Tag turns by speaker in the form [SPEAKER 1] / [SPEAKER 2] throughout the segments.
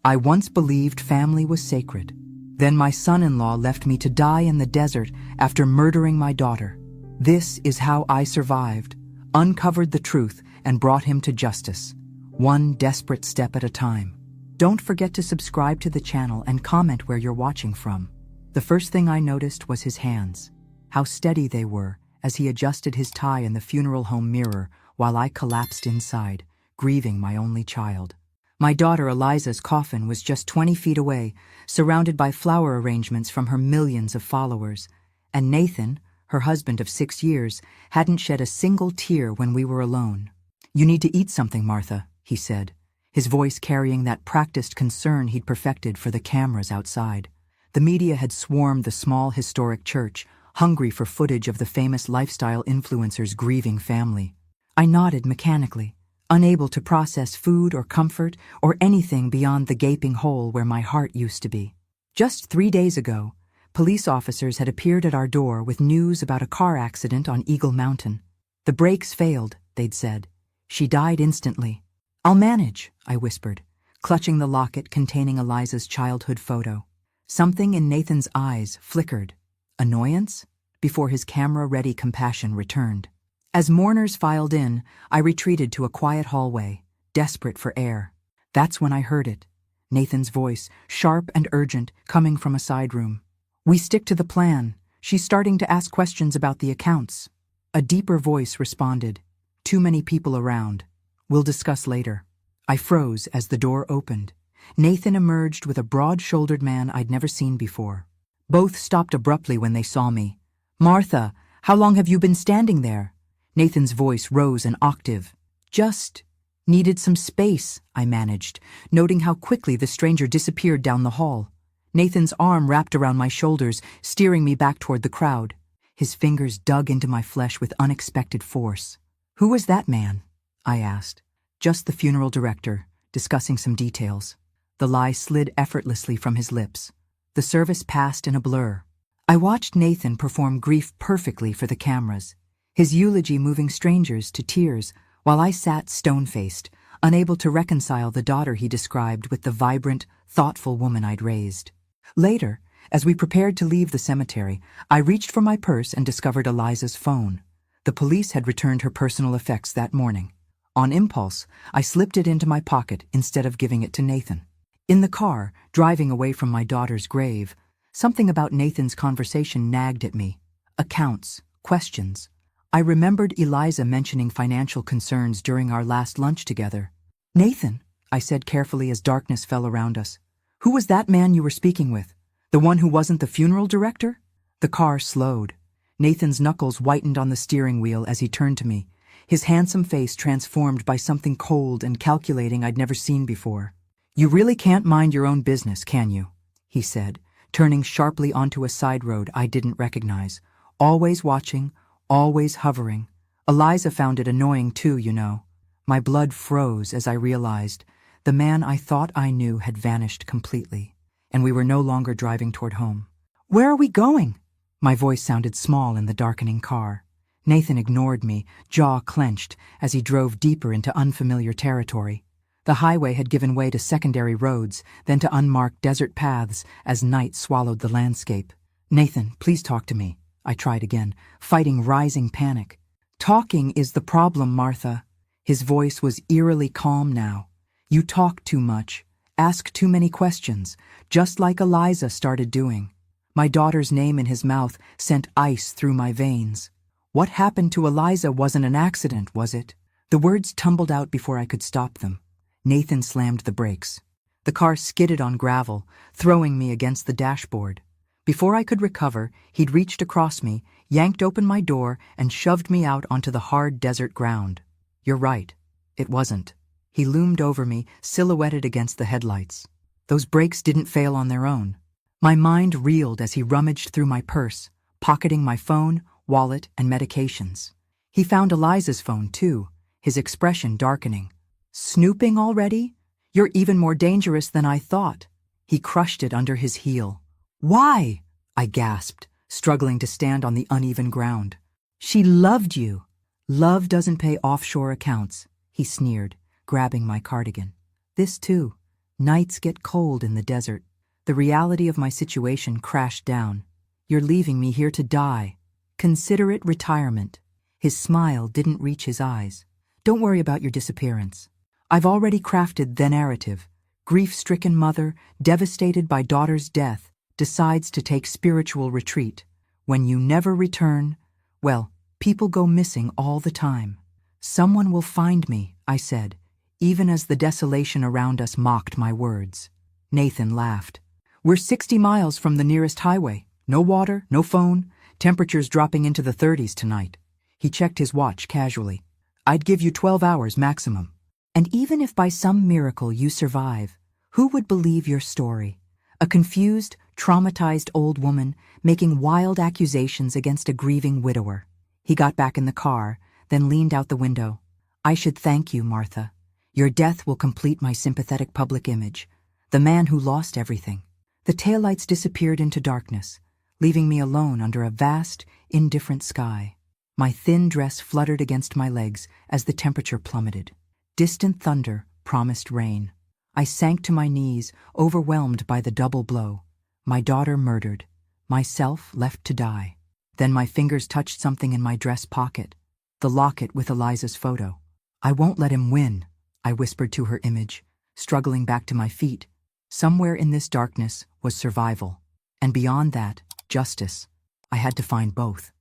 [SPEAKER 1] I once believed family was sacred. Then my son-in-law left me to die in the desert after murdering my daughter. This is how I survived, uncovered the truth, and brought him to justice. One desperate step at a time. Don't forget to subscribe to the channel and comment where you're watching from. The first thing I noticed was his hands. How steady they were as he adjusted his tie in the funeral home mirror while I collapsed inside, grieving my only child. My daughter Eliza's coffin was just 20 feet away, surrounded by flower arrangements from her millions of followers. And Nathan, her husband of 6 years, hadn't shed a single tear when we were alone. "You need to eat something, Martha," he said, his voice carrying that practiced concern he'd perfected for the cameras outside. The media had swarmed the small historic church, hungry for footage of the famous lifestyle influencer's grieving family. I nodded mechanically, unable to process food or comfort or anything beyond the gaping hole where my heart used to be. Just 3 days ago, police officers had appeared at our door with news about a car accident on Eagle Mountain. "The brakes failed," they'd said. "She died instantly." "I'll manage," I whispered, clutching the locket containing Eliza's childhood photo. Something in Nathan's eyes flickered. Annoyance? Before his camera-ready compassion returned. As mourners filed in, I retreated to a quiet hallway, desperate for air. That's when I heard it. Nathan's voice, sharp and urgent, coming from a side room. "We stick to the plan. She's starting to ask questions about the accounts." A deeper voice responded. "Too many people around. We'll discuss later." I froze as the door opened. Nathan emerged with a broad-shouldered man I'd never seen before. Both stopped abruptly when they saw me. "Martha, how long have you been standing there?" Nathan's voice rose an octave. "Just needed some space," I managed, noting how quickly the stranger disappeared down the hall. Nathan's arm wrapped around my shoulders, steering me back toward the crowd. His fingers dug into my flesh with unexpected force. "Who was that man?" I asked. "Just the funeral director, discussing some details." The lie slid effortlessly from his lips. The service passed in a blur. I watched Nathan perform grief perfectly for the cameras, his eulogy moving strangers to tears, while I sat stone-faced, unable to reconcile the daughter he described with the vibrant, thoughtful woman I'd raised. Later, as we prepared to leave the cemetery, I reached for my purse and discovered Eliza's phone. The police had returned her personal effects that morning. On impulse, I slipped it into my pocket instead of giving it to Nathan. In the car, driving away from my daughter's grave, something about Nathan's conversation nagged at me. Accounts, questions. I remembered Eliza mentioning financial concerns during our last lunch together. "Nathan," I said carefully as darkness fell around us, "who was that man you were speaking with? The one who wasn't the funeral director?" The car slowed. Nathan's knuckles whitened on the steering wheel as he turned to me, his handsome face transformed by something cold and calculating I'd never seen before. "You really can't mind your own business, can you?" he said, turning sharply onto a side road I didn't recognize. "Always watching, always hovering. Eliza found it annoying too, you know." My blood froze as I realized the man I thought I knew had vanished completely, and we were no longer driving toward home. "Where are we going?" My voice sounded small in the darkening car. Nathan ignored me, jaw clenched, as he drove deeper into unfamiliar territory. The highway had given way to secondary roads, then to unmarked desert paths as night swallowed the landscape. "Nathan, please talk to me," I tried again, fighting rising panic. "Talking is the problem, Martha." His voice was eerily calm now. "You talk too much, ask too many questions, just like Eliza started doing." My daughter's name in his mouth sent ice through my veins. "What happened to Eliza wasn't an accident, was it?" The words tumbled out before I could stop them. Nathan slammed the brakes. The car skidded on gravel, throwing me against the dashboard. Before I could recover, he'd reached across me, yanked open my door, and shoved me out onto the hard desert ground. "You're right. It wasn't." He loomed over me, silhouetted against the headlights. "Those brakes didn't fail on their own." My mind reeled as he rummaged through my purse, pocketing my phone, wallet, and medications. He found Eliza's phone, too, his expression darkening. "Snooping already? You're even more dangerous than I thought." He crushed it under his heel. "Why?" I gasped, struggling to stand on the uneven ground. "She loved you." "Love doesn't pay offshore accounts," he sneered, grabbing my cardigan. "This too. Nights get cold in the desert. The reality of my situation crashed down. You're leaving me here to die. Consider it retirement. His smile didn't reach his eyes. Don't worry about your disappearance. I've already crafted the narrative. Grief-stricken mother, devastated by daughter's death, decides to take spiritual retreat. When you never return, well, people go missing all the time. Someone will find me, I said, even as the desolation around us mocked my words. Nathan laughed. We're 60 miles from the nearest highway. No water, no phone, temperatures dropping into the 30s tonight. He checked his watch casually. I'd give you 12 hours maximum. And even if by some miracle you survive, who would believe your story? A confused, traumatized old woman making wild accusations against a grieving widower. He got back in the car, then leaned out the window. I should thank you, Martha. Your death will complete my sympathetic public image. The man who lost everything. The taillights disappeared into darkness, leaving me alone under a vast, indifferent sky. My thin dress fluttered against my legs as the temperature plummeted. Distant thunder promised rain. I sank to my knees, overwhelmed by the double blow. My daughter murdered, myself left to die. Then my fingers touched something in my dress pocket, the locket with Eliza's photo. I won't let him win, I whispered to her image, struggling back to my feet. Somewhere in this darkness was survival, and beyond that, justice. I had to find both.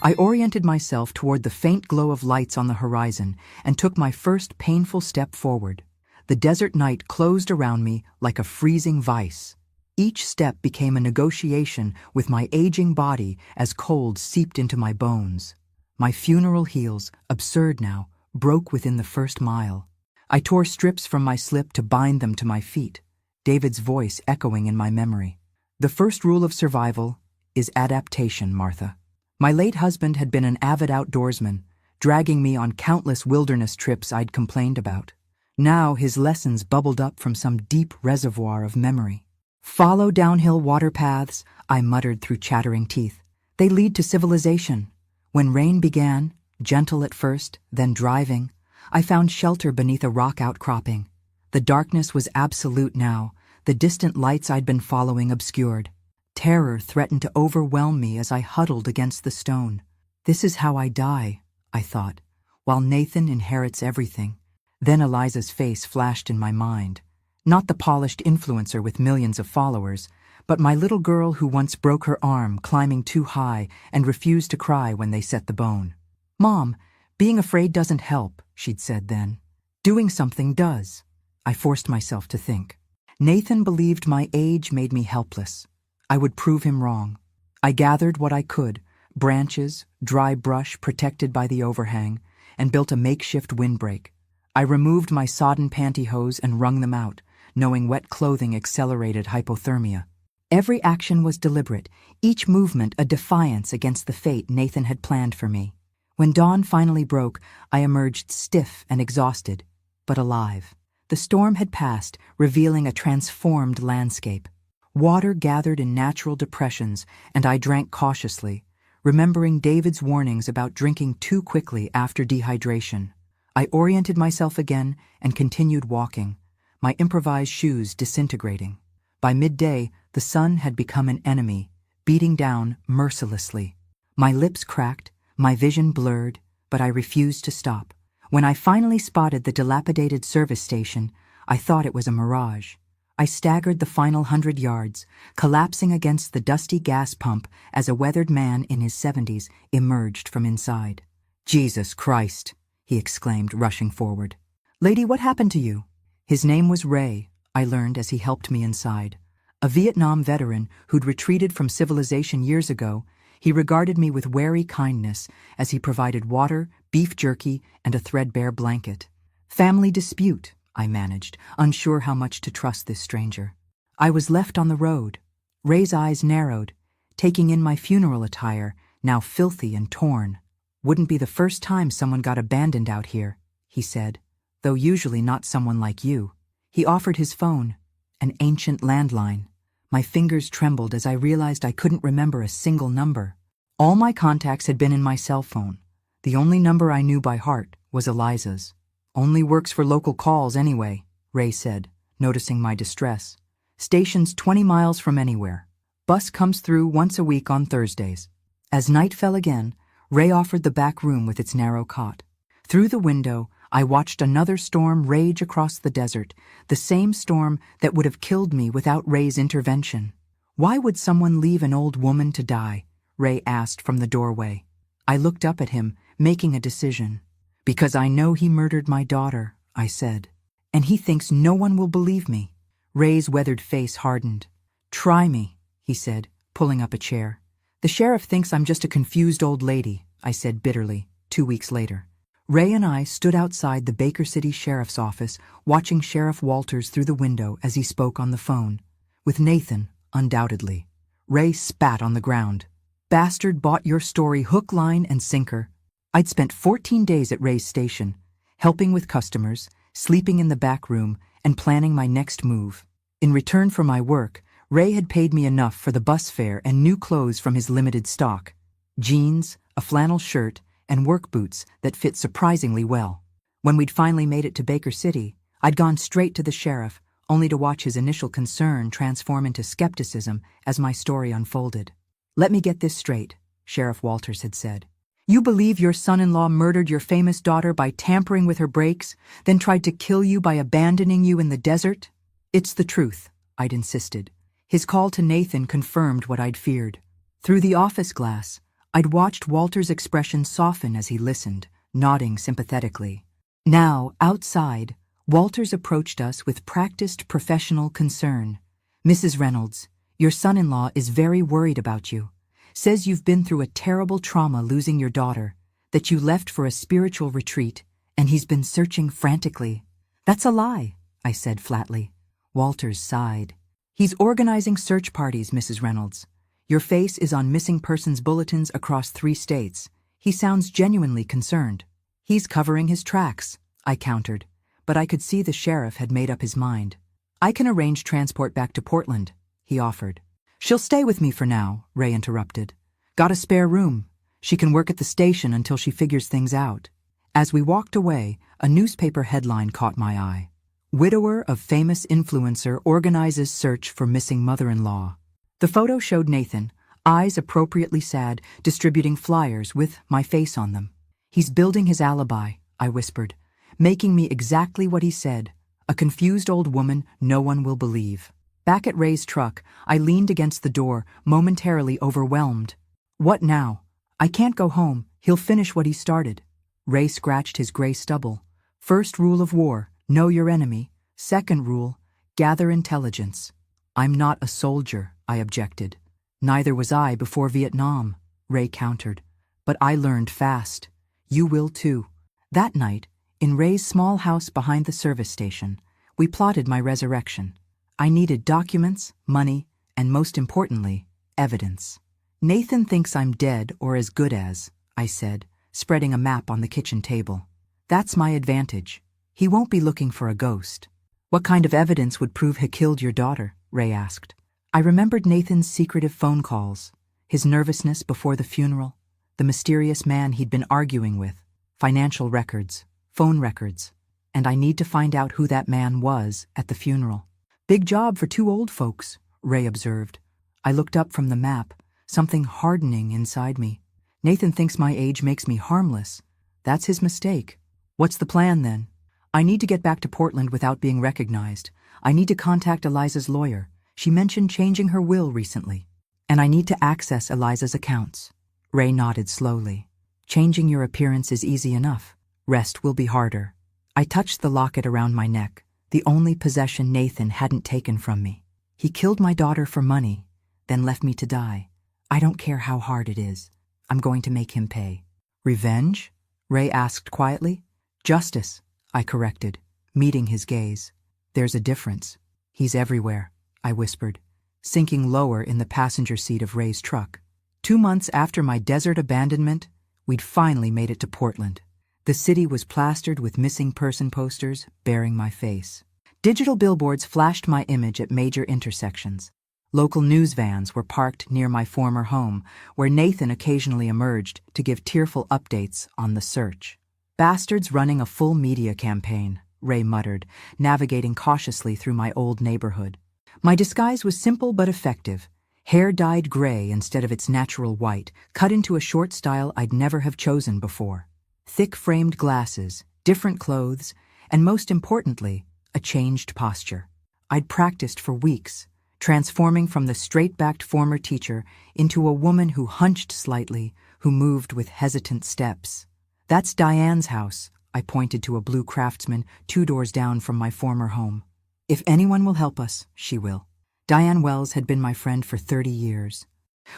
[SPEAKER 1] I oriented myself toward the faint glow of lights on the horizon and took my first painful step forward. The desert night closed around me like a freezing vice. Each step became a negotiation with my aging body as cold seeped into my bones. My funeral heels, absurd now, broke within the first mile. I tore strips from my slip to bind them to my feet, David's voice echoing in my memory. The first rule of survival is adaptation, Martha. My late husband had been an avid outdoorsman, dragging me on countless wilderness trips I'd complained about. Now his lessons bubbled up from some deep reservoir of memory. Follow downhill water paths, I muttered through chattering teeth. They lead to civilization. When rain began, gentle at first, then driving, I found shelter beneath a rock outcropping. The darkness was absolute now, the distant lights I'd been following obscured. Terror threatened to overwhelm me as I huddled against the stone. This is how I die, I thought, while Nathan inherits everything. Then Eliza's face flashed in my mind. Not the polished influencer with millions of followers, but my little girl who once broke her arm climbing too high and refused to cry when they set the bone. Mom, being afraid doesn't help, she'd said then. Doing something does. I forced myself to think. Nathan believed my age made me helpless. I would prove him wrong. I gathered what I could, branches, dry brush protected by the overhang, and built a makeshift windbreak. I removed my sodden pantyhose and wrung them out, knowing wet clothing accelerated hypothermia. Every action was deliberate, each movement a defiance against the fate Nathan had planned for me. When dawn finally broke, I emerged stiff and exhausted, but alive. The storm had passed, revealing a transformed landscape. Water gathered in natural depressions, and I drank cautiously, remembering David's warnings about drinking too quickly after dehydration. I oriented myself again and continued walking, my improvised shoes disintegrating. By midday, the sun had become an enemy, beating down mercilessly. My lips cracked, my vision blurred, but I refused to stop. When I finally spotted the dilapidated service station, I thought it was a mirage. I staggered the final 100 yards, collapsing against the dusty gas pump as a weathered man in his 70s emerged from inside. Jesus Christ, he exclaimed, rushing forward. Lady, what happened to you? His name was Ray, I learned as he helped me inside. A Vietnam veteran who'd retreated from civilization years ago, he regarded me with wary kindness as he provided water, beef jerky, and a threadbare blanket. Family dispute, I managed, unsure how much to trust this stranger. I was left on the road. Ray's eyes narrowed, taking in my funeral attire, now filthy and torn. Wouldn't be the first time someone got abandoned out here, he said, though usually not someone like you. He offered his phone, an ancient landline. My fingers trembled as I realized I couldn't remember a single number. All my contacts had been in my cell phone. The only number I knew by heart was Eliza's. Only works for local calls anyway, Ray said, noticing my distress. Station's 20 miles from anywhere. Bus comes through once a week on Thursdays. As night fell again, Ray offered the back room with its narrow cot. Through the window, I watched another storm rage across the desert, the same storm that would have killed me without Ray's intervention. "Why would someone leave an old woman to die?" Ray asked from the doorway. I looked up at him, making a decision. "Because I know he murdered my daughter," I said. "And he thinks no one will believe me." Ray's weathered face hardened. "Try me," he said, pulling up a chair. "The sheriff thinks I'm just a confused old lady," I said bitterly, 2 weeks later. Ray and I stood outside the Baker City Sheriff's office, watching Sheriff Walters through the window as he spoke on the phone. With Nathan, undoubtedly. Ray spat on the ground. "Bastard bought your story hook, line, and sinker." I'd spent 14 days at Ray's station, helping with customers, sleeping in the back room, and planning my next move. In return for my work, Ray had paid me enough for the bus fare and new clothes from his limited stock. Jeans, a flannel shirt, and work boots that fit surprisingly well. When we'd finally made it to Baker City, I'd gone straight to the sheriff, only to watch his initial concern transform into skepticism as my story unfolded. "Let me get this straight," Sheriff Walters had said. "You believe your son-in-law murdered your famous daughter by tampering with her brakes, then tried to kill you by abandoning you in the desert?" "It's the truth," I'd insisted. His call to Nathan confirmed what I'd feared. Through the office glass, I'd watched Walter's expression soften as he listened, nodding sympathetically. Now, outside, Walters approached us with practiced professional concern. "Mrs. Reynolds, your son-in-law is very worried about you. Says you've been through a terrible trauma losing your daughter, that you left for a spiritual retreat, and he's been searching frantically." "That's a lie," I said flatly. Walters sighed. "He's organizing search parties, Mrs. Reynolds. Your face is on missing persons bulletins across 3 states. He sounds genuinely concerned." "He's covering his tracks," I countered, but I could see the sheriff had made up his mind. "I can arrange transport back to Portland," he offered. "She'll stay with me for now," Ray interrupted. "Got a spare room. She can work at the station until she figures things out." As we walked away, a newspaper headline caught my eye. "Widower of famous influencer organizes search for missing mother-in-law." The photo showed Nathan, eyes appropriately sad, distributing flyers with my face on them. "He's building his alibi," I whispered, "making me exactly what he said, a confused old woman no one will believe." Back at Ray's truck, I leaned against the door, momentarily overwhelmed. "What now? I can't go home. He'll finish what he started." Ray scratched his gray stubble. "First rule of war, know your enemy. Second rule, gather intelligence." "I'm not a soldier," I objected. "Neither was I before Vietnam," Ray countered. "But I learned fast. You will too." That night, in Ray's small house behind the service station, we plotted my resurrection. I needed documents, money, and most importantly, evidence. "Nathan thinks I'm dead or as good as," I said, spreading a map on the kitchen table. "That's my advantage. He won't be looking for a ghost." "What kind of evidence would prove he killed your daughter?" Ray asked. I remembered Nathan's secretive phone calls, his nervousness before the funeral, the mysterious man he'd been arguing with, financial records, phone records, and I need to find out who that man was at the funeral. "Big job for 2 old folks," Ray observed. I looked up from the map, something hardening inside me. "Nathan thinks my age makes me harmless. That's his mistake." "What's the plan then?" "I need to get back to Portland without being recognized. I need to contact Eliza's lawyer. She mentioned changing her will recently. And I need to access Eliza's accounts." Ray nodded slowly. "Changing your appearance is easy enough. Rest will be harder." I touched the locket around my neck, the only possession Nathan hadn't taken from me. "He killed my daughter for money, then left me to die. I don't care how hard it is. I'm going to make him pay." "Revenge?" Ray asked quietly. "Justice," I corrected, meeting his gaze. "There's a difference. He's everywhere," I whispered, sinking lower in the passenger seat of Ray's truck. 2 months after my desert abandonment, we'd finally made it to Portland. The city was plastered with missing person posters bearing my face. Digital billboards flashed my image at major intersections. Local news vans were parked near my former home, where Nathan occasionally emerged to give tearful updates on the search. Bastards running a full media campaign, Ray muttered, navigating cautiously through my old neighborhood. My disguise was simple but effective. Hair dyed gray instead of its natural white, cut into a short style I'd never have chosen before. Thick framed glasses, different clothes, and most importantly, a changed posture. I'd practiced for weeks, transforming from the straight-backed former teacher into a woman who hunched slightly, who moved with hesitant steps. "That's Diane's house," I pointed to a blue Craftsman 2 doors down from my former home. "If anyone will help us, she will." Diane Wells had been my friend for 30 years.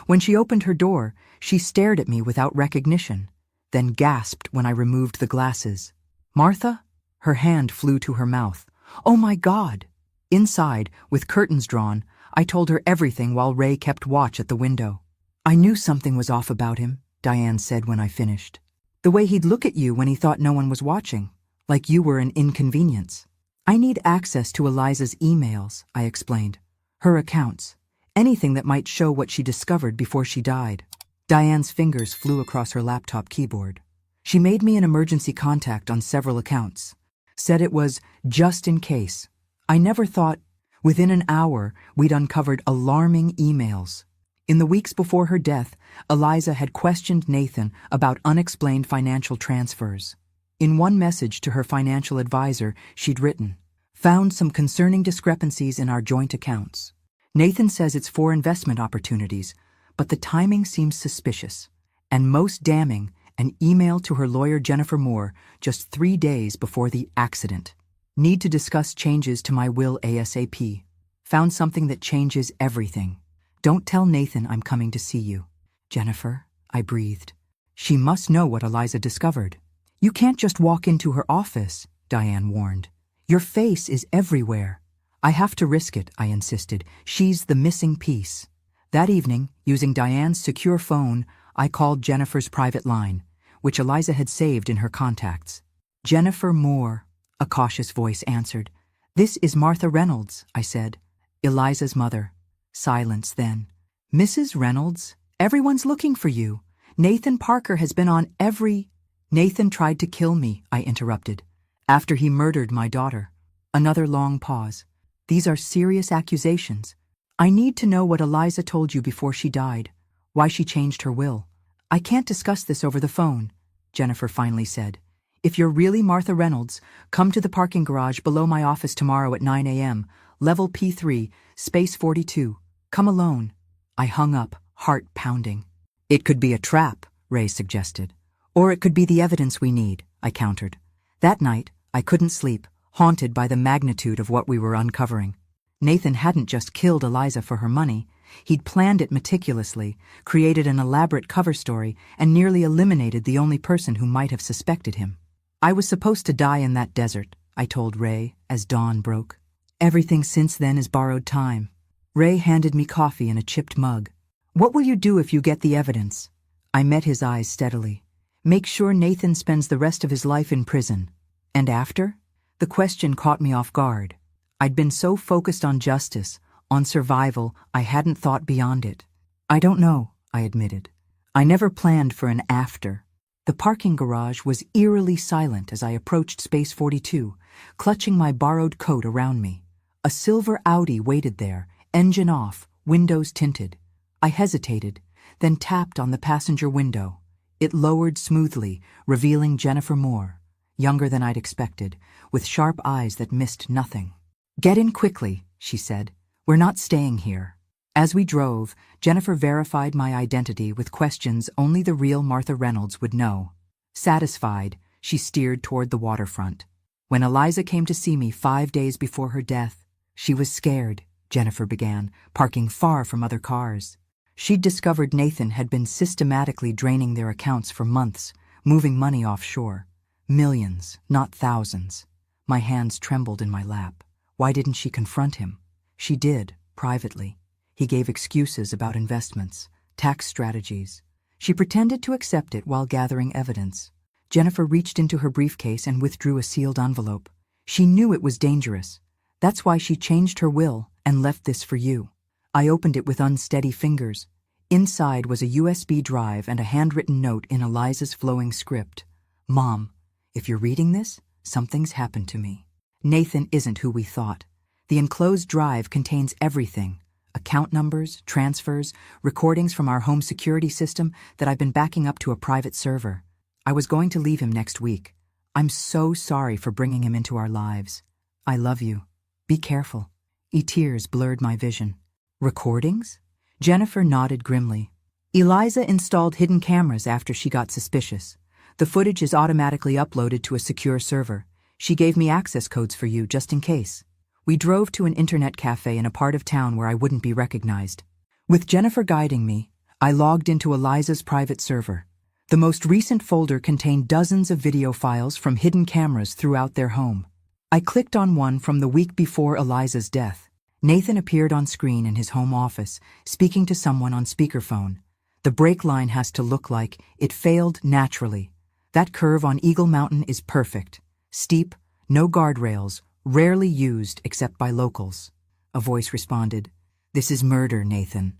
[SPEAKER 1] When she opened her door, she stared at me without recognition, then gasped when I removed the glasses. "Martha?" Her hand flew to her mouth. "Oh my God!" Inside, with curtains drawn, I told her everything while Ray kept watch at the window. "I knew something was off about him," Diane said when I finished. "The way he'd look at you when he thought no one was watching, like you were an inconvenience." "I need access to Eliza's emails," I explained. "Her accounts. Anything that might show what she discovered before she died." Diane's fingers flew across her laptop keyboard. She made me an emergency contact on several accounts. Said it was just in case. I never thought. Within an hour, we'd uncovered alarming emails. In the weeks before her death, Eliza had questioned Nathan about unexplained financial transfers. In one message to her financial advisor, she'd written, "Found some concerning discrepancies in our joint accounts. Nathan says it's for investment opportunities, but the timing seems suspicious. And most damning, an email to her lawyer Jennifer Moore just 3 days before the accident. Need to discuss changes to my will ASAP. Found something that changes everything. Don't tell Nathan I'm coming to see you." "Jennifer," I breathed. "She must know what Eliza discovered." "You can't just walk into her office," Diane warned. "Your face is everywhere." "I have to risk it," I insisted. "She's the missing piece." That evening, using Diane's secure phone, I called Jennifer's private line, which Eliza had saved in her contacts. "Jennifer Moore," a cautious voice answered. "This is Martha Reynolds," I said. "Eliza's mother." Silence then. "Mrs. Reynolds, everyone's looking for you. Nathan Parker has been on every—" "Nathan tried to kill me," I interrupted, "after he murdered my daughter." Another long pause. "These are serious accusations. I need to know what Eliza told you before she died, why she changed her will." "I can't discuss this over the phone," Jennifer finally said. "If you're really Martha Reynolds, come to the parking garage below my office tomorrow at 9 a.m., level P3, space 42. Come alone." I hung up, heart pounding. "It could be a trap," Ray suggested. "Or it could be the evidence we need," I countered. That night, I couldn't sleep, haunted by the magnitude of what we were uncovering. Nathan hadn't just killed Eliza for her money. He'd planned it meticulously, created an elaborate cover story, and nearly eliminated the only person who might have suspected him. "I was supposed to die in that desert," I told Ray as dawn broke. "Everything since then is borrowed time." Ray handed me coffee in a chipped mug. "What will you do if you get the evidence?" I met his eyes steadily. "Make sure Nathan spends the rest of his life in prison." "And after?" The question caught me off guard. I'd been so focused on justice, on survival, I hadn't thought beyond it. "I don't know," I admitted. "I never planned for an after." The parking garage was eerily silent as I approached Space 42, clutching my borrowed coat around me. A silver Audi waited there, engine off, windows tinted. I hesitated, then tapped on the passenger window. It lowered smoothly, revealing Jennifer Moore, younger than I'd expected, with sharp eyes that missed nothing. "Get in quickly," she said. "We're not staying here." As we drove, Jennifer verified my identity with questions only the real Martha Reynolds would know. Satisfied, she steered toward the waterfront. "When Eliza came to see me 5 days before her death, she was scared," Jennifer began, parking far from other cars. She'd discovered Nathan had been systematically draining their accounts for months, moving money offshore. Millions, not thousands. My hands trembled in my lap. Why didn't she confront him? She did, privately. He gave excuses about investments, tax strategies. She pretended to accept it while gathering evidence. Jennifer reached into her briefcase and withdrew a sealed envelope. She knew it was dangerous. That's why she changed her will and left this for you. I opened it with unsteady fingers. Inside was a USB drive and a handwritten note in Eliza's flowing script. "Mom, if you're reading this, something's happened to me. Nathan isn't who we thought. The enclosed drive contains everything: account numbers, transfers, recordings from our home security system that I've been backing up to a private server. I was going to leave him next week. I'm so sorry for bringing him into our lives. I love you. Be careful. Tears blurred my vision. Recordings? Jennifer nodded grimly. Eliza installed hidden cameras after she got suspicious. The footage is automatically uploaded to a secure server. She gave me access codes for you just in case. We drove to an internet cafe in a part of town where I wouldn't be recognized. With Jennifer guiding me, I logged into Eliza's private server. The most recent folder contained dozens of video files from hidden cameras throughout their home. I clicked on one from the week before Eliza's death. Nathan appeared on screen in his home office, speaking to someone on speakerphone. The brake line has to look like it failed naturally. That curve on Eagle Mountain is perfect. Steep, no guardrails, rarely used except by locals. A voice responded, "This is murder, Nathan."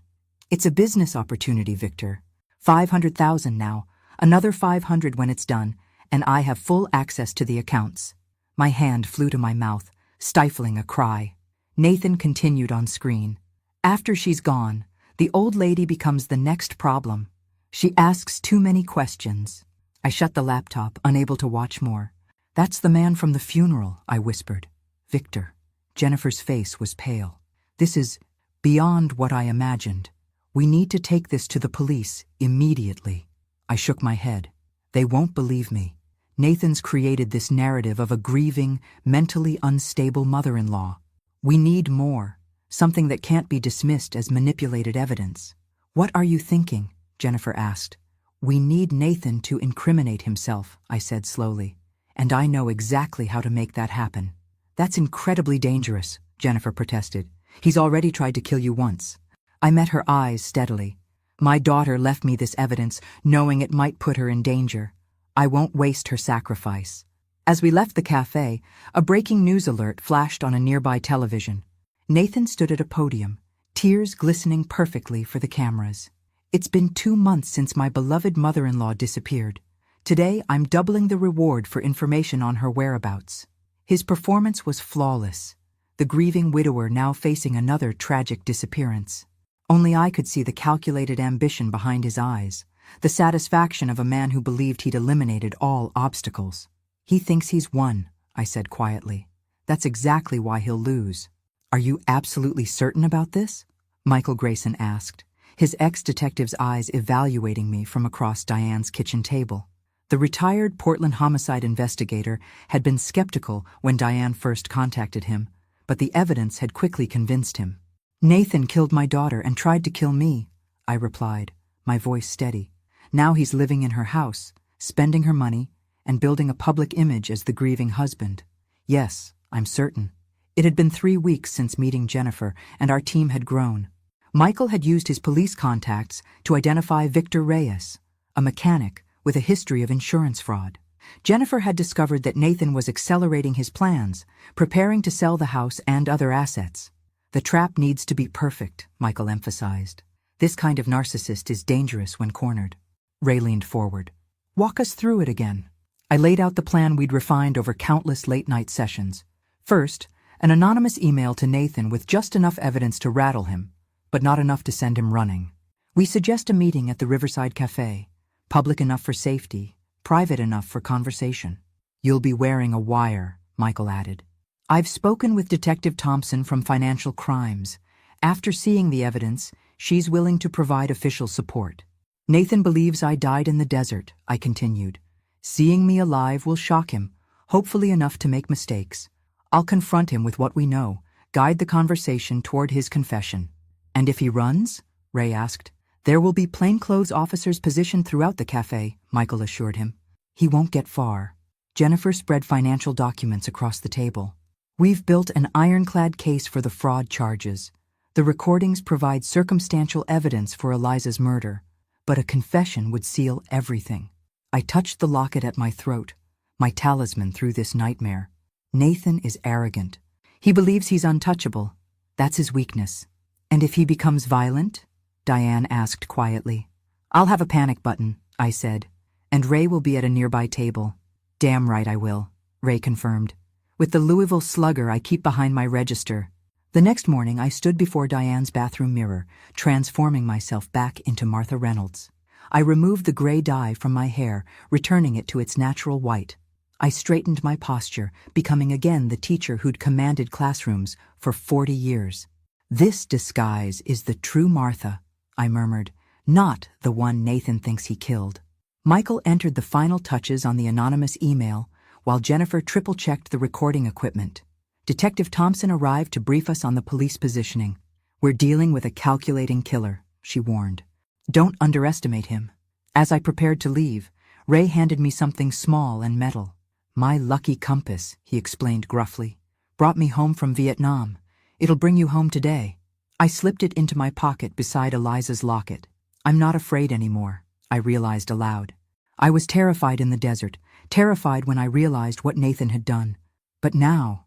[SPEAKER 1] "It's a business opportunity, Victor. 500,000 now, another 500 when it's done, and I have full access to the accounts." My hand flew to my mouth, stifling a cry. Nathan continued on screen. "After she's gone, the old lady becomes the next problem. She asks too many questions." I shut the laptop, unable to watch more. "That's the man from the funeral," I whispered. "Victor." Jennifer's face was pale. "This is beyond what I imagined. We need to take this to the police immediately." I shook my head. "They won't believe me. Nathan's created this narrative of a grieving, mentally unstable mother-in-law. We need more, something that can't be dismissed as manipulated evidence." "What are you thinking?" Jennifer asked. "We need Nathan to incriminate himself," I said slowly. "And I know exactly how to make that happen." "That's incredibly dangerous," Jennifer protested. "He's already tried to kill you once." I met her eyes steadily. "My daughter left me this evidence, knowing it might put her in danger. I won't waste her sacrifice." As we left the cafe, a breaking news alert flashed on a nearby television. Nathan stood at a podium, tears glistening perfectly for the cameras. "It's been 2 months since my beloved mother-in-law disappeared. Today, I'm doubling the reward for information on her whereabouts." His performance was flawless, the grieving widower now facing another tragic disappearance. Only I could see the calculated ambition behind his eyes, the satisfaction of a man who believed he'd eliminated all obstacles. "He thinks he's won," I said quietly. "That's exactly why he'll lose." "Are you absolutely certain about this?" Michael Grayson asked, his ex-detective's eyes evaluating me from across Diane's kitchen table. The retired Portland homicide investigator had been skeptical when Diane first contacted him, but the evidence had quickly convinced him. "Nathan killed my daughter and tried to kill me," I replied, my voice steady. "Now he's living in her house, spending her money, and building a public image as the grieving husband. Yes, I'm certain." It had been 3 weeks since meeting Jennifer, and our team had grown. Michael had used his police contacts to identify Victor Reyes, a mechanic with a history of insurance fraud. Jennifer had discovered that Nathan was accelerating his plans, preparing to sell the house and other assets. "The trap needs to be perfect," Michael emphasized. "This kind of narcissist is dangerous when cornered." Ray leaned forward. "Walk us through it again." I laid out the plan we'd refined over countless late-night sessions. First, an anonymous email to Nathan with just enough evidence to rattle him, but not enough to send him running. We suggest a meeting at the Riverside Cafe, public enough for safety, private enough for conversation. "You'll be wearing a wire," Michael added. "I've spoken with Detective Thompson from Financial Crimes. After seeing the evidence, she's willing to provide official support." "Nathan believes I died in the desert," I continued. "Seeing me alive will shock him, hopefully enough to make mistakes. I'll confront him with what we know, guide the conversation toward his confession." "And if he runs?" Ray asked. "There will be plainclothes officers positioned throughout the cafe," Michael assured him. "He won't get far." Jennifer spread financial documents across the table. "We've built an ironclad case for the fraud charges. The recordings provide circumstantial evidence for Eliza's murder, but a confession would seal everything." I touched the locket at my throat, my talisman through this nightmare. "Nathan is arrogant. He believes he's untouchable. That's his weakness." "And if he becomes violent?" Diane asked quietly. "I'll have a panic button," I said, "and Ray will be at a nearby table." "Damn right I will," Ray confirmed. with the Louisville Slugger I keep behind my register. The next morning I stood before Diane's bathroom mirror, transforming myself back into Martha Reynolds. I removed the gray dye from my hair, returning it to its natural white. I straightened my posture, becoming again the teacher who'd commanded classrooms for 40 years. This disguise is the true Martha, I murmured, not the one Nathan thinks he killed. Michael entered the final touches on the anonymous email, while Jennifer triple-checked the recording equipment. Detective Thompson arrived to brief us on the police positioning. We're dealing with a calculating killer, she warned. Don't underestimate him. As I prepared to leave, Ray handed me something small and metal. My lucky compass, he explained gruffly. Brought me home from Vietnam. It'll bring you home today. I slipped it into my pocket beside Eliza's locket. I'm not afraid anymore, I realized aloud. I was terrified in the desert, terrified when I realized what Nathan had done. But now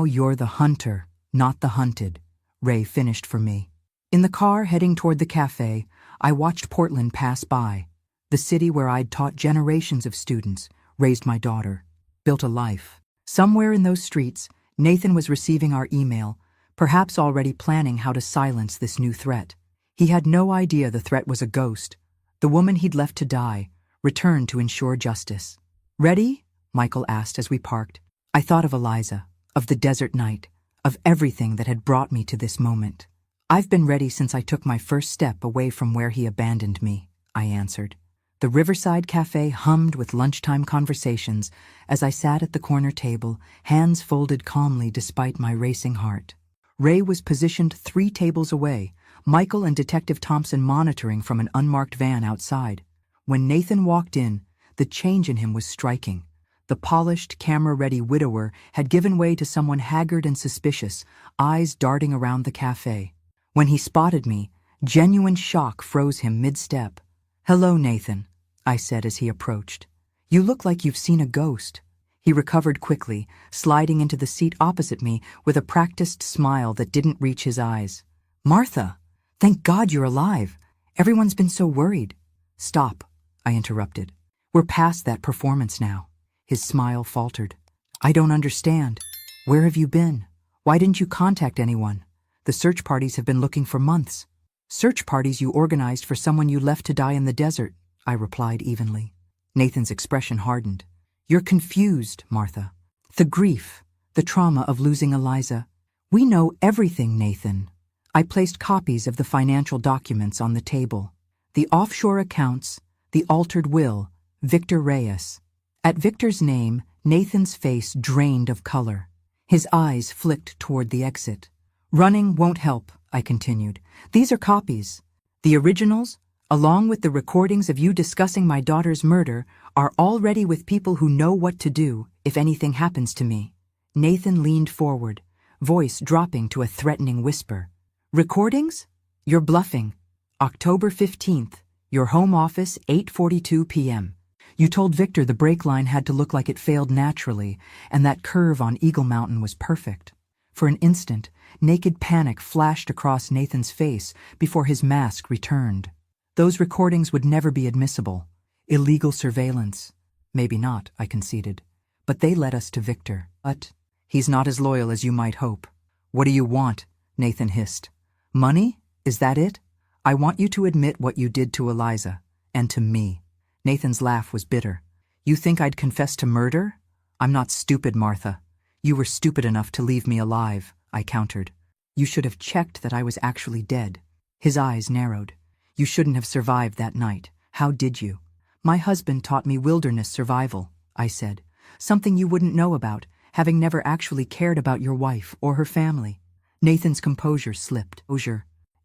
[SPEAKER 1] you're the hunter, not the hunted, Ray finished for me. In the car heading toward the cafe, I watched Portland pass by, the city where I'd taught generations of students, raised my daughter, built a life. Somewhere in those streets, Nathan was receiving our email, perhaps already planning how to silence this new threat. He had no idea the threat was a ghost, the woman he'd left to die, returned to ensure justice. Ready? Michael asked as we parked. I thought of Eliza, of the desert night, of everything that had brought me to this moment. I've been ready since I took my first step away from where he abandoned me, I answered. The Riverside Cafe hummed with lunchtime conversations as I sat at the corner table, hands folded calmly despite my racing heart. Ray was positioned 3 tables away, Michael and Detective Thompson monitoring from an unmarked van outside. When Nathan walked in, the change in him was striking. The polished, camera-ready widower had given way to someone haggard and suspicious, eyes darting around the cafe. When he spotted me, genuine shock froze him mid-step. "Hello, Nathan," I said as he approached. "You look like you've seen a ghost." He recovered quickly, sliding into the seat opposite me with a practiced smile that didn't reach his eyes. "Martha, thank God you're alive. Everyone's been so worried." "Stop," I interrupted. "We're past that performance now." His smile faltered. "I don't understand. Where have you been? Why didn't you contact anyone? The search parties have been looking for months." "Search parties you organized for someone you left to die in the desert," I replied evenly. Nathan's expression hardened. "You're confused, Martha. The grief, the trauma of losing Eliza. We know everything, Nathan." I placed copies of the financial documents on the table. The offshore accounts, the altered will, Victor Reyes. At Victor's name, Nathan's face drained of color. His eyes flicked toward the exit. "Running won't help," I continued. "These are copies. The originals, along with the recordings of you discussing my daughter's murder, are already with people who know what to do if anything happens to me." Nathan leaned forward, voice dropping to a threatening whisper. "Recordings? You're bluffing. October 15th, your home office, 8:42 p.m. You told Victor the brake line had to look like it failed naturally, and that curve on Eagle Mountain was perfect." For an instant, naked panic flashed across Nathan's face before his mask returned. "Those recordings would never be admissible. Illegal surveillance." "Maybe not," I conceded. "But they led us to Victor. But he's not as loyal as you might hope." "What do you want?" Nathan hissed. "Money? Is that it? I want you to admit what you did to Eliza, and to me." Nathan's laugh was bitter. "You think I'd confess to murder? I'm not stupid, Martha. You were stupid enough to leave me alive," I countered. "You should have checked that I was actually dead." His eyes narrowed. "You shouldn't have survived that night. How did you?" "My husband taught me wilderness survival," I said. "Something you wouldn't know about, having never actually cared about your wife or her family." Nathan's composure slipped.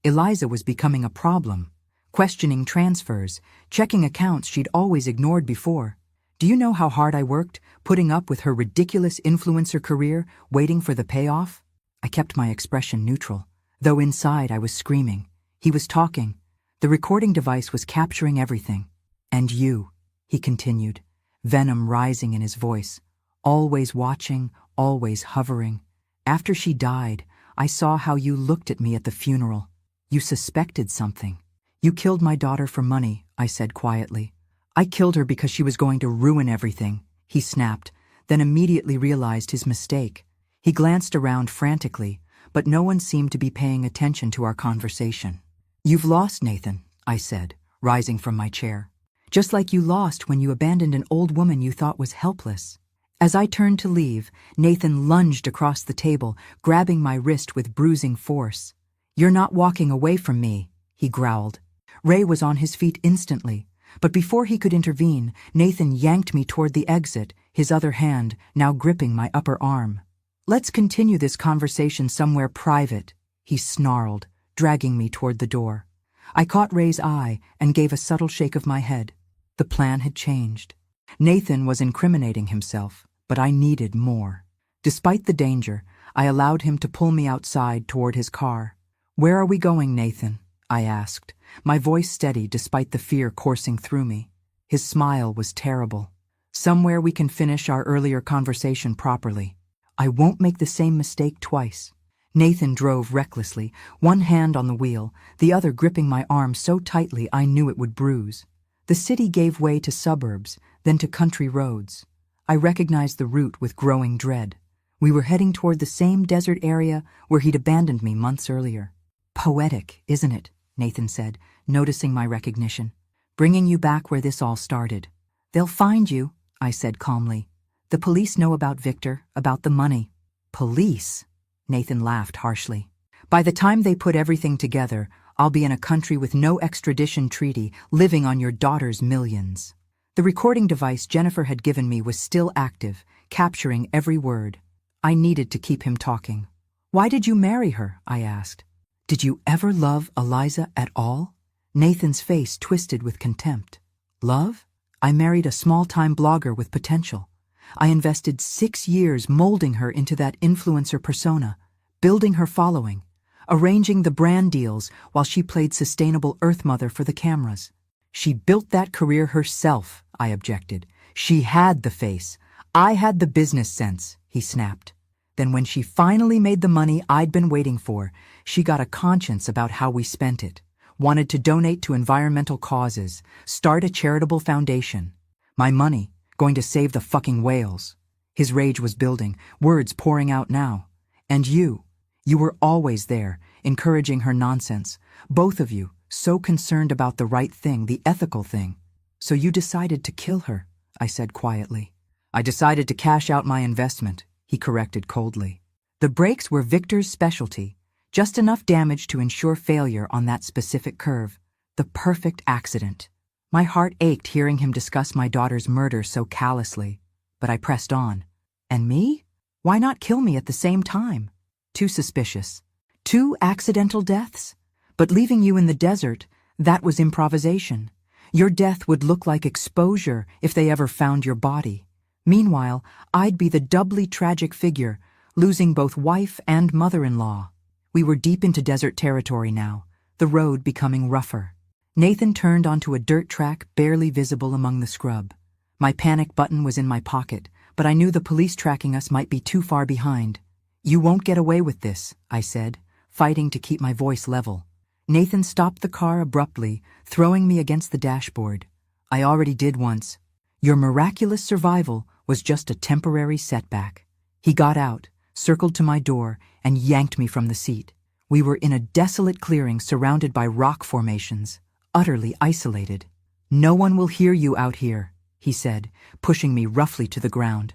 [SPEAKER 1] Eliza was becoming a problem. Questioning transfers, checking accounts she'd always ignored before. "Do you know how hard I worked, putting up with her ridiculous influencer career, waiting for the payoff?" I kept my expression neutral, though inside I was screaming. He was talking. The recording device was capturing everything. "And you," he continued, venom rising in his voice, "always watching, always hovering. After she died, I saw how you looked at me at the funeral. You suspected something. You killed my daughter for money," I said quietly. "I killed her because she was going to ruin everything," he snapped, then immediately realized his mistake. He glanced around frantically, but no one seemed to be paying attention to our conversation. "You've lost, Nathan," I said, rising from my chair. "Just like you lost when you abandoned an old woman you thought was helpless." As I turned to leave, Nathan lunged across the table, grabbing my wrist with bruising force. "You're not walking away from me," he growled. Ray was on his feet instantly, but before he could intervene, Nathan yanked me toward the exit, his other hand now gripping my upper arm. "Let's continue this conversation somewhere private," he snarled, dragging me toward the door. I caught Ray's eye and gave a subtle shake of my head. The plan had changed. Nathan was incriminating himself, but I needed more. Despite the danger, I allowed him to pull me outside toward his car. "Where are we going, Nathan?" I asked, my voice steady despite the fear coursing through me. His smile was terrible. "Somewhere we can finish our earlier conversation properly. I won't make the same mistake twice." Nathan drove recklessly, one hand on the wheel, the other gripping my arm so tightly I knew it would bruise. The city gave way to suburbs, then to country roads. I recognized the route with growing dread. We were heading toward the same desert area where he'd abandoned me months earlier. "Poetic, isn't it?" Nathan said, noticing my recognition. "Bringing you back where this all started." "They'll find you," I said calmly. "The police know about Victor, about the money." "Police?" Nathan laughed harshly. "By the time they put everything together, I'll be in a country with no extradition treaty, living on your daughter's millions." The recording device Jennifer had given me was still active, capturing every word. I needed to keep him talking. "Why did you marry her?" I asked. "Did you ever love Eliza at all?" Nathan's face twisted with contempt. "Love? I married a small-time blogger with potential. I invested 6 years molding her into that influencer persona, building her following, arranging the brand deals while she played sustainable Earth Mother for the cameras. She built that career herself," I objected. "She had the face. I had the business sense," he snapped. "Then when she finally made the money I'd been waiting for, she got a conscience about how we spent it, wanted to donate to environmental causes, start a charitable foundation. My money, going to save the fucking whales." His rage was building, words pouring out now. "And you were always there, encouraging her nonsense. Both of you, so concerned about the right thing, the ethical thing. So you decided to kill her," I said quietly. "I decided to cash out my investment," he corrected coldly. "The brakes were Victor's specialty, just enough damage to ensure failure on that specific curve. The perfect accident." My heart ached hearing him discuss my daughter's murder so callously, but I pressed on. "And me? Why not kill me at the same time? Too suspicious. 2 accidental deaths? But leaving you in the desert, that was improvisation. Your death would look like exposure if they ever found your body. Meanwhile, I'd be the doubly tragic figure, losing both wife and mother-in-law." We were deep into desert territory now, the road becoming rougher. Nathan turned onto a dirt track barely visible among the scrub. My panic button was in my pocket, but I knew the police tracking us might be too far behind. "You won't get away with this," I said, fighting to keep my voice level. Nathan stopped the car abruptly, throwing me against the dashboard. "I already did once. Your miraculous survival was just a temporary setback." He got out, circled to my door, and yanked me from the seat. We were in a desolate clearing surrounded by rock formations, utterly isolated. "No one will hear you out here," he said, pushing me roughly to the ground.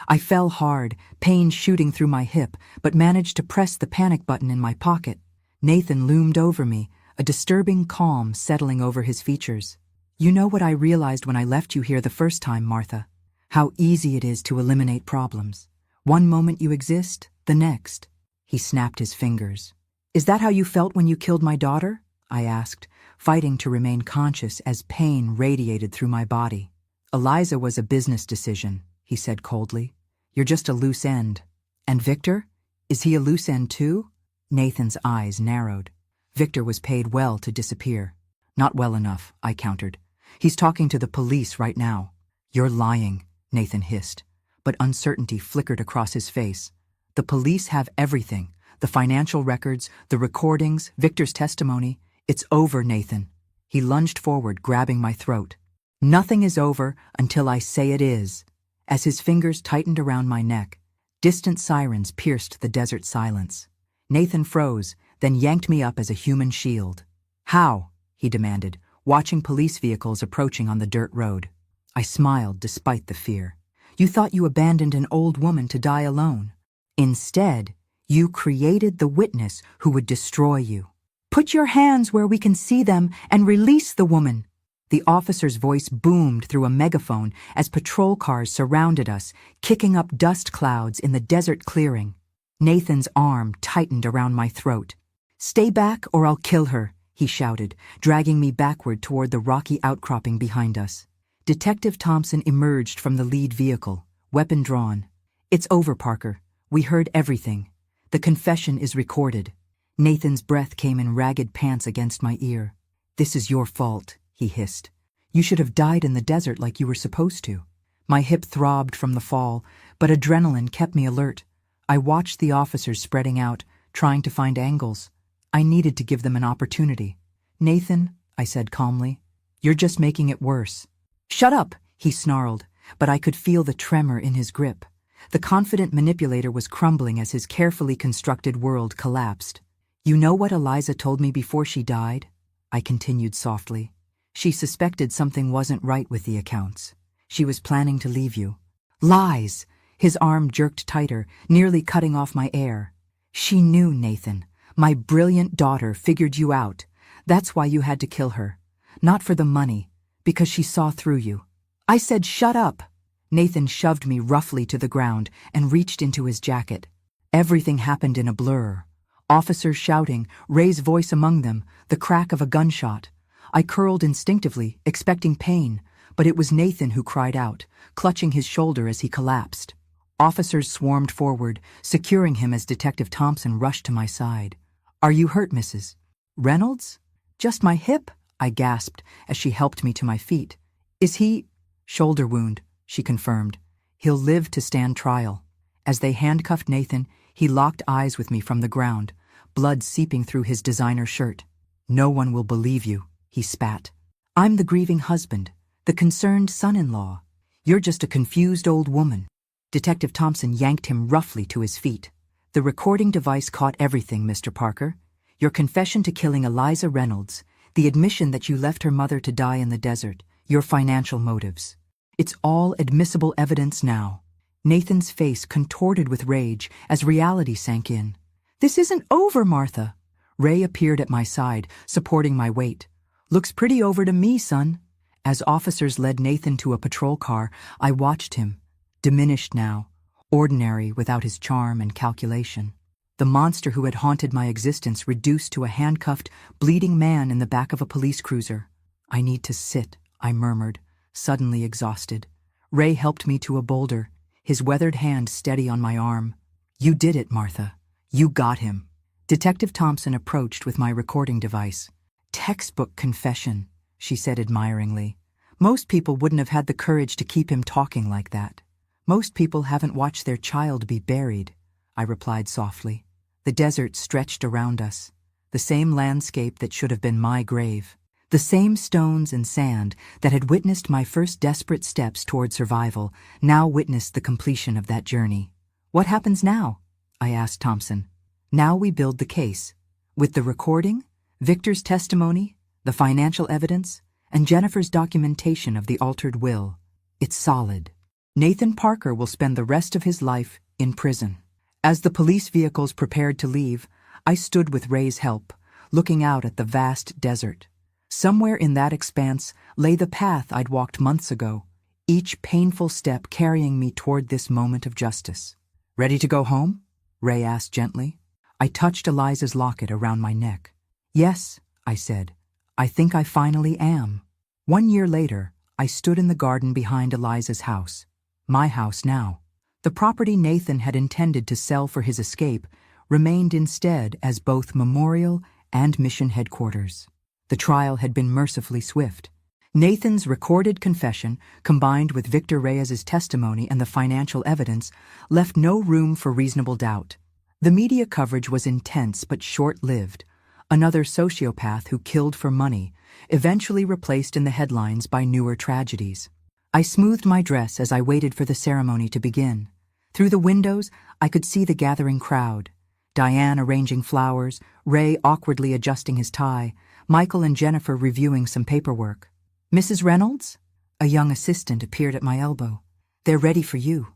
[SPEAKER 1] I fell hard, pain shooting through my hip, but managed to press the panic button in my pocket. Nathan loomed over me, a disturbing calm settling over his features. "You know what I realized when I left you here the first time, Martha? How easy it is to eliminate problems. One moment you exist, the next." He snapped his fingers. "Is that how you felt when you killed my daughter?" I asked, fighting to remain conscious as pain radiated through my body. "Eliza was a business decision," he said coldly. "You're just a loose end." "And Victor? Is he a loose end too?" Nathan's eyes narrowed. "Victor was paid well to disappear." "Not well enough," I countered. "He's talking to the police right now." "You're lying," Nathan hissed, but uncertainty flickered across his face. "The police have everything, the financial records, the recordings, Victor's testimony. It's over, Nathan." He lunged forward, grabbing my throat. "Nothing is over until I say it is." As his fingers tightened around my neck, distant sirens pierced the desert silence. Nathan froze, then yanked me up as a human shield. "How?" he demanded, watching police vehicles approaching on the dirt road. I smiled despite the fear. "You thought you abandoned an old woman to die alone. Instead, you created the witness who would destroy you. Put your hands where we can see them and release the woman." The officer's voice boomed through a megaphone as patrol cars surrounded us, kicking up dust clouds in the desert clearing. Nathan's arm tightened around my throat. "Stay back or I'll kill her," he shouted, dragging me backward toward the rocky outcropping behind us. Detective Thompson emerged from the lead vehicle, weapon drawn. "It's over, Parker. We heard everything. The confession is recorded." Nathan's breath came in ragged pants against my ear. "This is your fault," he hissed. "You should have died in the desert like you were supposed to." My hip throbbed from the fall, but adrenaline kept me alert. I watched the officers spreading out, trying to find angles. I needed to give them an opportunity. "Nathan," I said calmly, "you're just making it worse." "Shut up," he snarled, but I could feel the tremor in his grip. The confident manipulator was crumbling as his carefully constructed world collapsed. "You know what Eliza told me before she died?" I continued softly. "She suspected something wasn't right with the accounts. She was planning to leave you." "Lies!" His arm jerked tighter, nearly cutting off my air. "She knew, Nathan. My brilliant daughter figured you out. That's why you had to kill her. Not for the money, because she saw through you." I said, "Shut up." Nathan shoved me roughly to the ground and reached into his jacket. Everything happened in a blur. Officers shouting, Ray's voice among them, the crack of a gunshot. I curled instinctively, expecting pain, but it was Nathan who cried out, clutching his shoulder as he collapsed. Officers swarmed forward, securing him as Detective Thompson rushed to my side. "Are you hurt, Mrs. Reynolds?" "Just my hip," I gasped as she helped me to my feet. "Is he—" "Shoulder wound," she confirmed. "He'll live to stand trial." As they handcuffed Nathan, he locked eyes with me from the ground, blood seeping through his designer shirt. "No one will believe you," he spat. "I'm the grieving husband, the concerned son-in-law. You're just a confused old woman." Detective Thompson yanked him roughly to his feet. "The recording device caught everything, Mr. Parker. Your confession to killing Eliza Reynolds, the admission that you left her mother to die in the desert, your financial motives. It's all admissible evidence now." Nathan's face contorted with rage as reality sank in. "This isn't over, Martha." Ray appeared at my side, supporting my weight. "Looks pretty over to me, son." As officers led Nathan to a patrol car, I watched him, diminished now, ordinary without his charm and calculation. The monster who had haunted my existence reduced to a handcuffed, bleeding man in the back of a police cruiser. "I need to sit," I murmured, suddenly exhausted. Ray helped me to a boulder, his weathered hand steady on my arm. "You did it, Martha. You got him." Detective Thompson approached with my recording device. "Textbook confession," she said admiringly. "Most people wouldn't have had the courage to keep him talking like that." "Most people haven't watched their child be buried," I replied softly. The desert stretched around us, the same landscape that should have been my grave, the same stones and sand that had witnessed my first desperate steps toward survival now witnessed the completion of that journey. "What happens now?" I asked Thompson. "Now we build the case. With the recording, Victor's testimony, the financial evidence, and Jennifer's documentation of the altered will. It's solid. Nathan Parker will spend the rest of his life in prison." As the police vehicles prepared to leave, I stood with Ray's help, looking out at the vast desert. Somewhere in that expanse lay the path I'd walked months ago, each painful step carrying me toward this moment of justice. "Ready to go home?" Ray asked gently. I touched Eliza's locket around my neck. "Yes," I said. "I think I finally am." 1 year later, I stood in the garden behind Eliza's house. My house now. The property Nathan had intended to sell for his escape remained instead as both memorial and mission headquarters. The trial had been mercifully swift. Nathan's recorded confession, combined with Victor Reyes's testimony and the financial evidence, left no room for reasonable doubt. The media coverage was intense but short-lived. Another sociopath who killed for money, eventually replaced in the headlines by newer tragedies. I smoothed my dress as I waited for the ceremony to begin. Through the windows, I could see the gathering crowd. Diane arranging flowers, Ray awkwardly adjusting his tie, Michael and Jennifer reviewing some paperwork. "Mrs. Reynolds?" A young assistant appeared at my elbow. "They're ready for you."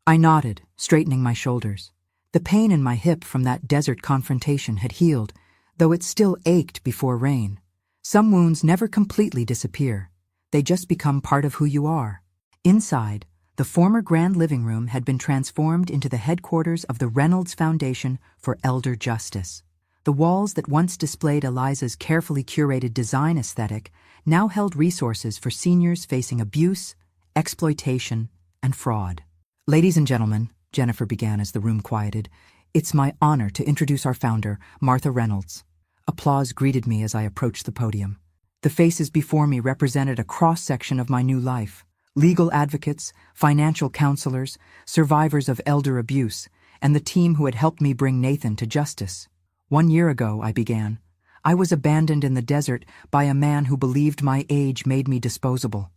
[SPEAKER 1] I nodded, straightening my shoulders. The pain in my hip from that desert confrontation had healed, though it still ached before rain. Some wounds never completely disappear. They just become part of who you are. Inside, the former grand living room had been transformed into the headquarters of the Reynolds Foundation for Elder Justice. The walls that once displayed Eliza's carefully curated design aesthetic now held resources for seniors facing abuse, exploitation, and fraud. "Ladies and gentlemen," Jennifer began as the room quieted, "it's my honor to introduce our founder, Martha Reynolds." Applause greeted me as I approached the podium. The faces before me represented a cross-section of my new life: legal advocates, financial counselors, survivors of elder abuse, and the team who had helped me bring Nathan to justice. "1 year ago," I began, "I was abandoned in the desert by a man who believed my age made me disposable.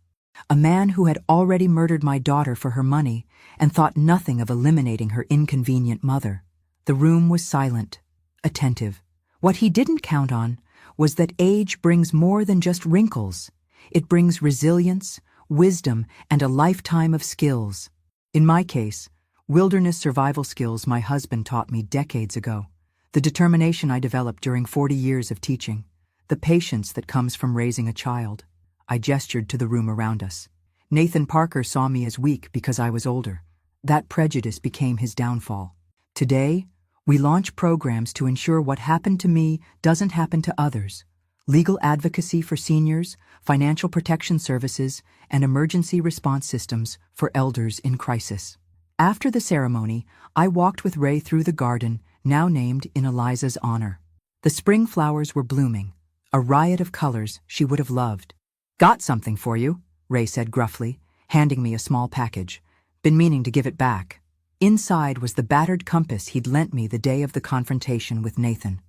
[SPEAKER 1] A man who had already murdered my daughter for her money and thought nothing of eliminating her inconvenient mother." The room was silent, attentive. What he didn't count on was that age brings more than just wrinkles. It brings resilience, wisdom, and a lifetime of skills. In my case, wilderness survival skills my husband taught me decades ago. The determination I developed during 40 years of teaching. The patience that comes from raising a child. I gestured to the room around us. Nathan Parker saw me as weak because I was older. That prejudice became his downfall. Today, we launch programs to ensure what happened to me doesn't happen to others. Legal advocacy for seniors, financial protection services, and emergency response systems for elders in crisis. After the ceremony, I walked with Ray through the garden, now named in Eliza's honor. The spring flowers were blooming, a riot of colors she would have loved. "Got something for you," Ray said gruffly, handing me a small package. "Been meaning to give it back." Inside was the battered compass he'd lent me the day of the confrontation with Nathan.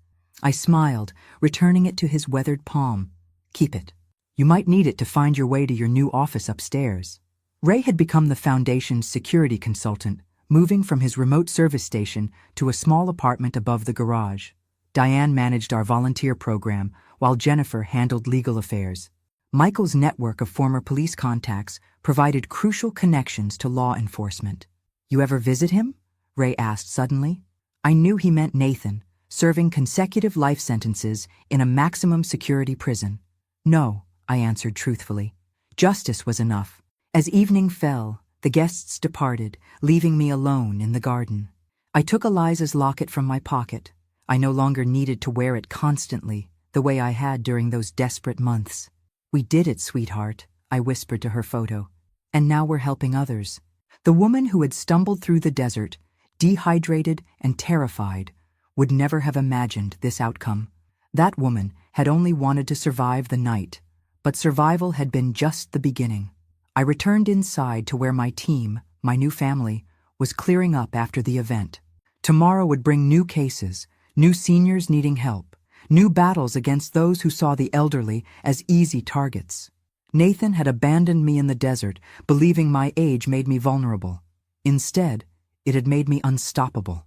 [SPEAKER 1] I smiled, returning it to his weathered palm. "Keep it. You might need it to find your way to your new office upstairs." Ray had become the Foundation's security consultant, moving from his remote service station to a small apartment above the garage. Diane managed our volunteer program, while Jennifer handled legal affairs. Michael's network of former police contacts provided crucial connections to law enforcement. "You ever visit him?" Ray asked suddenly. I knew he meant Nathan, serving consecutive life sentences in a maximum security prison. "No," I answered truthfully. Justice was enough. As evening fell, the guests departed, leaving me alone in the garden. I took Eliza's locket from my pocket. I no longer needed to wear it constantly, the way I had during those desperate months. "We did it, sweetheart," I whispered to her photo. "And now we're helping others." The woman who had stumbled through the desert, dehydrated and terrified, would never have imagined this outcome. That woman had only wanted to survive the night, but survival had been just the beginning. I returned inside to where my team, my new family, was clearing up after the event. Tomorrow would bring new cases, new seniors needing help, new battles against those who saw the elderly as easy targets. Nathan had abandoned me in the desert, believing my age made me vulnerable. Instead, it had made me unstoppable.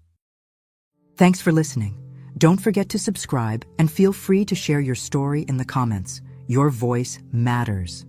[SPEAKER 1] Thanks for listening. Don't forget to subscribe and feel free to share your story in the comments. Your voice matters.